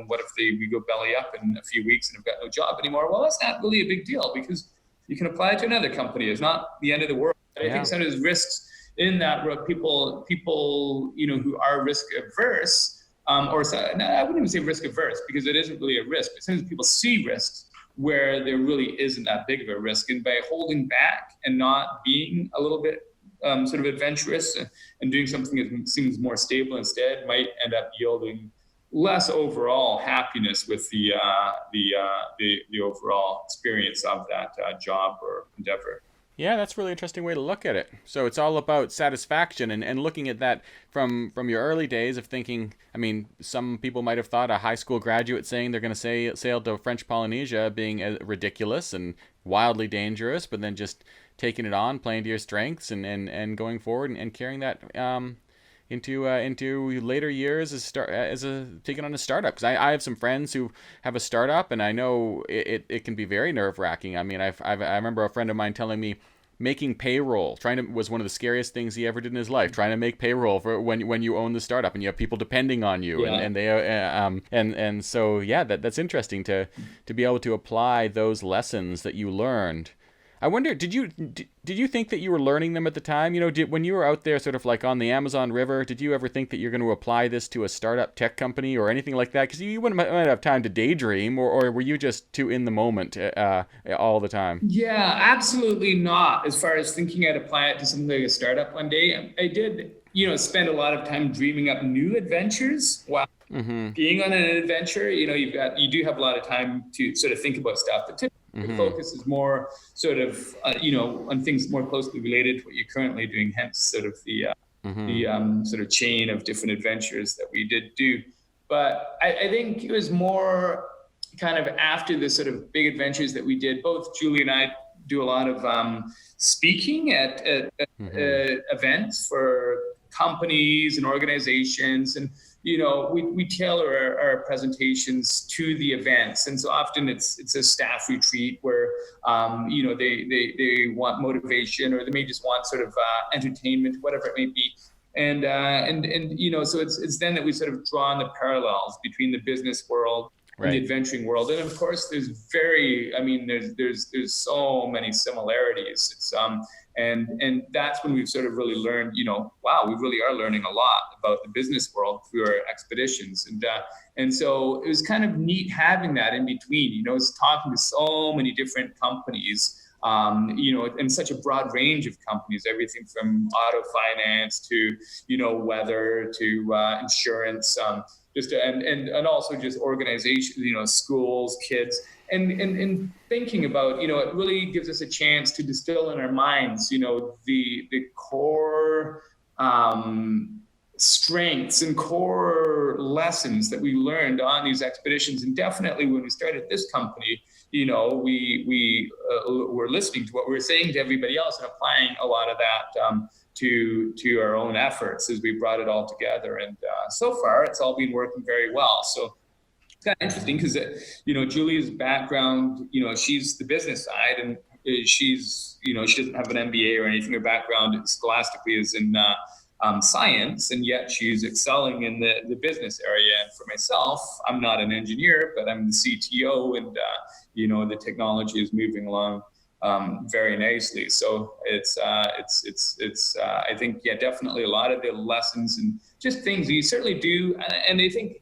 what if we go belly up in a few weeks and have got no job anymore? Well, that's not really a big deal because you can apply it to another company. It's not the end of the world. I think some of those risks in that people, who are risk averse, I wouldn't even say risk averse because it isn't really a risk, but sometimes people see risks where there really isn't that big of a risk. And by holding back and not being a little bit sort of adventurous and doing something that seems more stable instead might end up yielding less overall happiness with the overall experience of that job or endeavor. Yeah, that's a really interesting way to look at it. So it's all about satisfaction and looking at that from your early days of thinking. I mean, some people might have thought a high school graduate saying they're going to sail to French Polynesia being ridiculous and wildly dangerous, but then just taking it on, playing to your strengths and going forward and carrying that into later years taking on a startup. Because I have some friends who have a startup, and I know it can be very nerve-wracking. I mean, I remember a friend of mine telling me making payroll was one of the scariest things he ever did in his life. Trying to make payroll for when you own the startup and you have people depending on you, and they and so that's interesting to be able to apply those lessons that you learned. I wonder, did you think that you were learning them at the time? When you were out there sort of like on the Amazon River, did you ever think that you're going to apply this to a startup tech company or anything like that? Because you might have time to daydream, or were you just too in the moment all the time? Yeah, absolutely not. As far as thinking I'd apply it to something like a startup one day, I did, spend a lot of time dreaming up new adventures while being on an adventure. You do have a lot of time to sort of think about stuff, but typically the focus is more sort of, on things more closely related to what you're currently doing, hence sort of the sort of chain of different adventures that we did do. But I think it was more kind of after the sort of big adventures that we did. Both Julie and I do a lot of speaking at events for companies and organizations, and we tailor our presentations to the events. And so often it's a staff retreat where they want motivation, or they may just want sort of entertainment, whatever it may be. And so it's then that we sort of draw on the parallels between the business world and the adventuring world. And of course there's so many similarities. It's and that's when we've sort of really learned, wow, we really are learning a lot about the business world through our expeditions. And so it was kind of neat having that in between, it's talking to so many different companies, and such a broad range of companies, everything from auto finance to, weather to insurance, and also just organizations, schools, kids, and thinking about, it really gives us a chance to distill in our minds, the core strengths and core lessons that we learned on these expeditions. And definitely when we started this company, we were listening to what we were saying to everybody else and applying a lot of that to our own efforts as we brought it all together. And so far, it's all been working very well. So it's kind of interesting because, Julie's background, she's the business side, and she doesn't have an MBA or anything. Her background scholastically is in science, and yet she's excelling in the business area. And for myself, I'm not an engineer, but I'm the CTO, and the technology is moving along very nicely. So it's I think, definitely a lot of the lessons and just things you certainly do. And I think,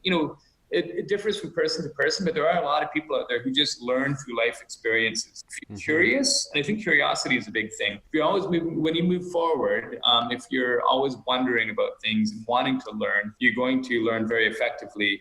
it differs from person to person, but there are a lot of people out there who just learn through life experiences. If you're curious, and I think curiosity is a big thing. If you when you move forward, if you're always wondering about things and wanting to learn, you're going to learn very effectively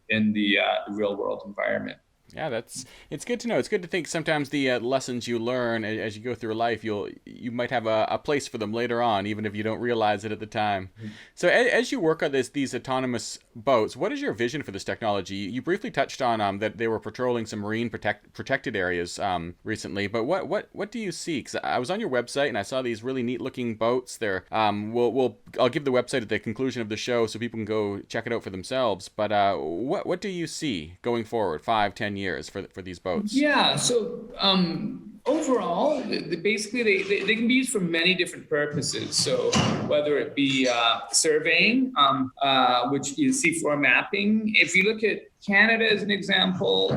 in the real world environment. Yeah, it's good to know. It's good to think sometimes the lessons you learn as you go through life, you might have a place for them later on, even if you don't realize it at the time. So as you work on these autonomous boats, what is your vision for this technology? You briefly touched on that they were patrolling some marine protected areas recently, but what do you see? Because I was on your website and I saw these really neat looking boats there. I'll give the website at the conclusion of the show so people can go check it out for themselves. But what do you see going forward 5-10 years for these boats? Yeah, so Overall, basically they can be used for many different purposes. So whether it be surveying, which is seafloor mapping. If you look at Canada as an example,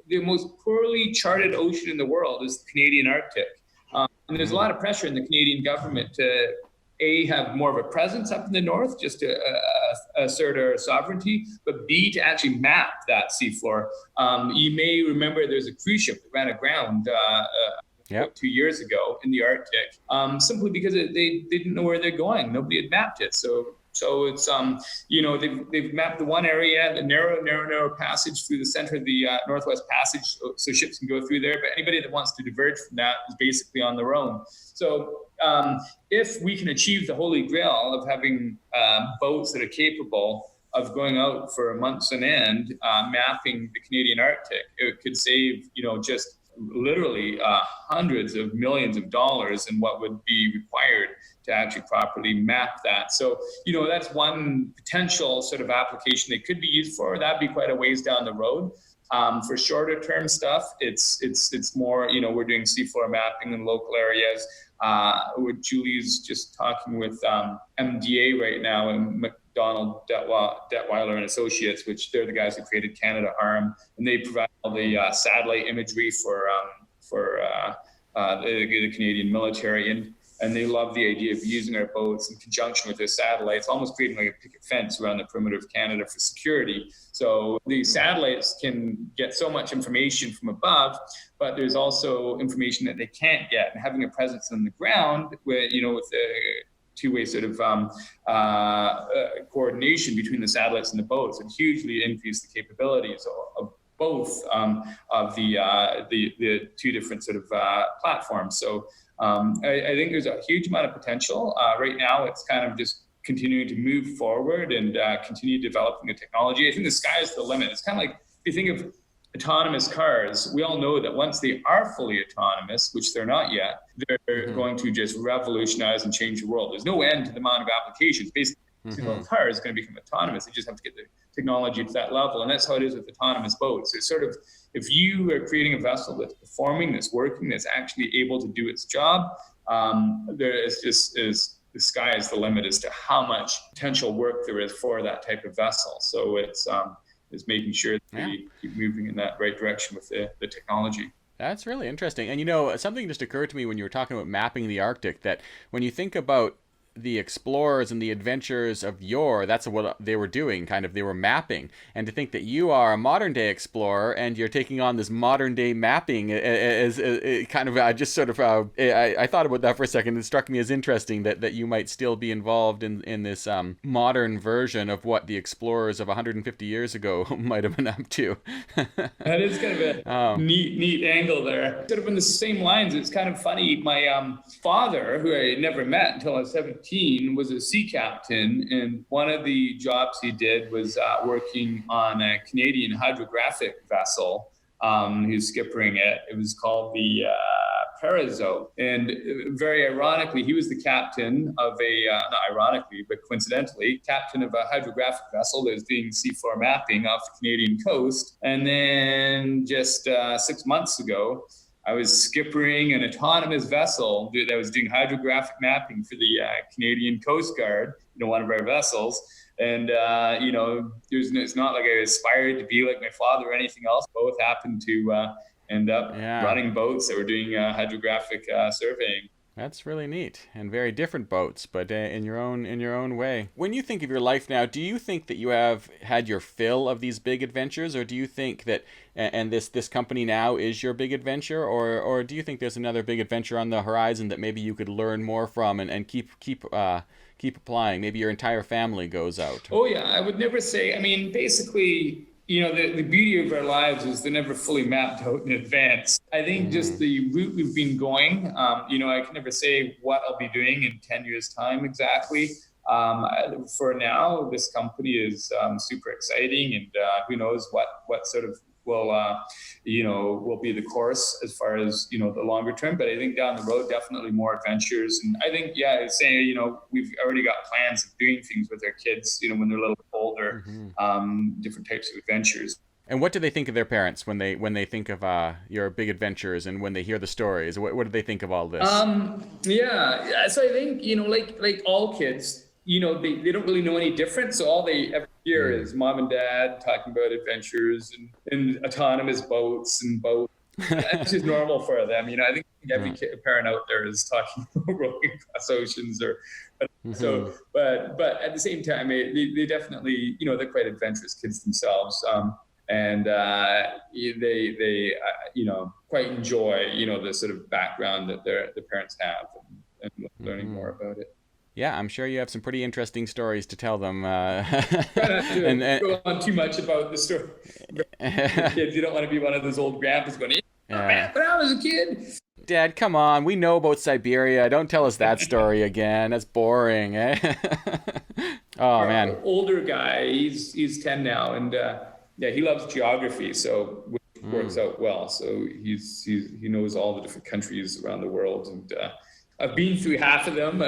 the most poorly charted ocean in the world is the Canadian Arctic. And there's a lot of pressure in the Canadian government to have more of a presence up in the north, just to assert our sovereignty, but B, to actually map that seafloor. You may remember there's a cruise ship that ran aground 2 years ago in the Arctic, simply because they didn't know where they're going. Nobody had mapped it. So it's they've mapped the one area, the narrow passage through the center of the Northwest Passage, so ships can go through there. But anybody that wants to diverge from that is basically on their own. So if we can achieve the holy grail of having boats that are capable of going out for months on end, mapping the Canadian Arctic, it could save just literally hundreds of millions of dollars in what would be required to actually properly map that. So, that's one potential sort of application they could be used for. That'd be quite a ways down the road. For shorter term stuff, it's more, we're doing seafloor mapping in local areas. Julie's just talking with MDA right now, and McDonald Detweiler and Associates, which they're the guys who created Canada Arm, and they provide all the satellite imagery for the Canadian military, and they love the idea of using our boats in conjunction with their satellites, almost creating like a picket fence around the perimeter of Canada for security. So these satellites can get so much information from above, but there's also information that they can't get. And having a presence on the ground, with the two-way sort of coordination between the satellites and the boats, would hugely increase the capabilities of both of the two different sort of platforms. So I think there's a huge amount of potential. Right now, it's kind of just continuing to move forward and continue developing the technology. I think the sky is the limit. It's kind of like, if you think of autonomous cars, we all know that once they are fully autonomous, which they're not yet, they're going to just revolutionize and change the world. There's no end to the amount of applications. Basically, a single car is going to become autonomous. They just have to get the technology to that level. And that's how it is with autonomous boats. It's sort of, if you are creating a vessel that's performing, that's working, that's actually able to do its job, the sky is the limit as to how much potential work there is for that type of vessel. So it's making sure that we keep moving in that right direction with the technology. That's really interesting. And something just occurred to me when you were talking about mapping the Arctic, that when you think about the explorers and the adventurers of yore, that's what they were doing, they were mapping. And to think that you are a modern day explorer and you're taking on this modern day mapping is kind of, I thought about that for a second. It struck me as interesting that you might still be involved in this modern version of what the explorers of 150 years ago might have been up to. That is kind of a neat angle there. Sort of in the same lines, it's kind of funny. My father, who I never met until I was 17, was a sea captain, and one of the jobs he did was working on a Canadian hydrographic vessel. He was skippering it. It was called the Parazo, and very ironically, he was the captain of not ironically, but coincidentally, captain of a hydrographic vessel that was doing seafloor mapping off the Canadian coast. And then just 6 months ago, I was skippering an autonomous vessel that was doing hydrographic mapping for the Canadian Coast Guard, one of our vessels. And, it's not like I aspired to be like my father or anything else. Both happened to end up running boats that were doing hydrographic surveying. That's really neat, and very different boats, but in your own way. When you think of your life now, do you think that you have had your fill of these big adventures, or do you think that and this company now is your big adventure, or do you think there's another big adventure on the horizon that maybe you could learn more from and keep applying? Maybe your entire family goes out. Oh yeah, I would never say. I mean, basically, the beauty of our lives is they're never fully mapped out in advance. I think just the route we've been going, I can never say what I'll be doing in 10 years' time exactly. For now, this company is super exciting, and who knows what sort of will be the course as far as, the longer term. But I think down the road, definitely more adventures. And I think, we've already got plans of doing things with our kids, when they're a little older, different types of adventures. And what do they think of their parents when they think of your big adventures and when they hear the stories? What do they think of all this? Yeah. So I think, like all kids, they don't really know any different. So all they ever hear is mom and dad talking about adventures and autonomous boats and boats. That's just normal for them. I think every parent out there is talking about rowing across oceans so, but at the same time, they definitely, they're quite adventurous kids themselves. And they quite enjoy, the sort of background that the parents have and learning more about it. Yeah, I'm sure you have some pretty interesting stories to tell them. Try not to go on too much about the story. Kids, you don't want to be one of those old grandpas going, "Man, when I was a kid." Dad, come on. We know about Siberia. Don't tell us that story again. That's boring, eh? Oh, man. Older guy, he's 10 now, and he loves geography, so it works out well. So he knows all the different countries around the world, and I've been through half of them.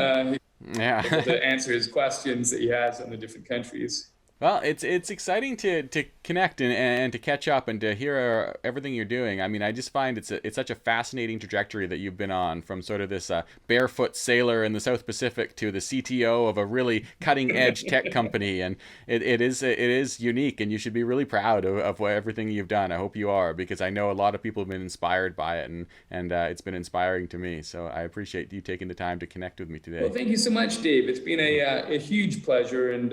To answer his questions that he has on the different countries. Well, it's exciting to connect and to catch up and to hear everything you're doing. I mean, I just find it's such a fascinating trajectory that you've been on, from sort of this barefoot sailor in the South Pacific to the CTO of a really cutting edge tech company, and it is unique, and you should be really proud of everything you've done. I hope you are, because I know a lot of people have been inspired by it, and it's been inspiring to me. So I appreciate you taking the time to connect with me today. Well, thank you so much, Dave. It's been a huge pleasure, and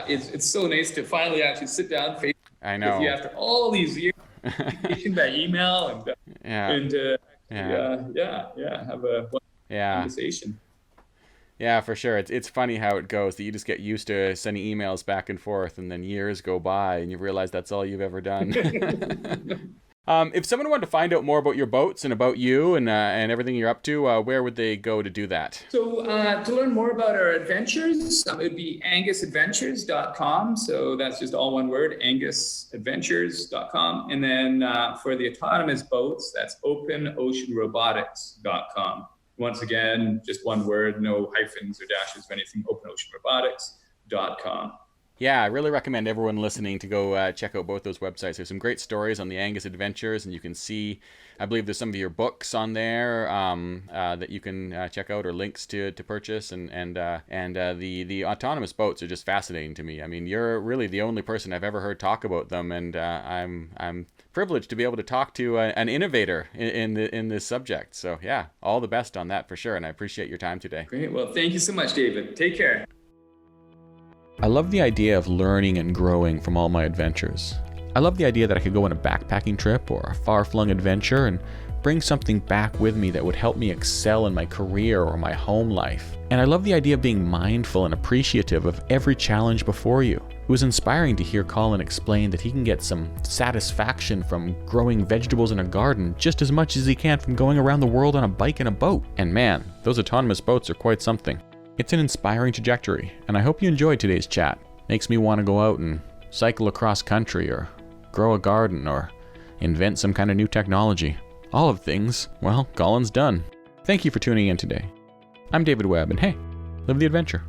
it's so nice to finally actually sit down face I know. with you after all these years by email and have a conversation. Yeah, for sure. It's funny how it goes, that you just get used to sending emails back and forth, and then years go by and you realize that's all you've ever done. If someone wanted to find out more about your boats and about you and everything you're up to, where would they go to do that? So to learn more about our adventures, it would be angusadventures.com. So that's just all one word, angusadventures.com. And then for the autonomous boats, that's openoceanrobotics.com. Once again, just one word, no hyphens or dashes or anything, openoceanrobotics.com. Yeah, I really recommend everyone listening to go check out both those websites. There's some great stories on the Angus Adventures, and you can see, I believe there's some of your books on there that you can check out, or links to purchase. And the autonomous boats are just fascinating to me. I mean, you're really the only person I've ever heard talk about them, and I'm privileged to be able to talk to an innovator in this subject. So yeah, all the best on that for sure, and I appreciate your time today. Great. Well, thank you so much, David. Take care. I love the idea of learning and growing from all my adventures. I love the idea that I could go on a backpacking trip or a far-flung adventure and bring something back with me that would help me excel in my career or my home life. And I love the idea of being mindful and appreciative of every challenge before you. It was inspiring to hear Colin explain that he can get some satisfaction from growing vegetables in a garden just as much as he can from going around the world on a bike and a boat. And man, those autonomous boats are quite something. It's an inspiring trajectory, and I hope you enjoyed today's chat. Makes me want to go out and cycle across country, or grow a garden, or invent some kind of new technology. All of things, well, Colin's done. Thank you for tuning in today. I'm David Webb, and hey, live the adventure.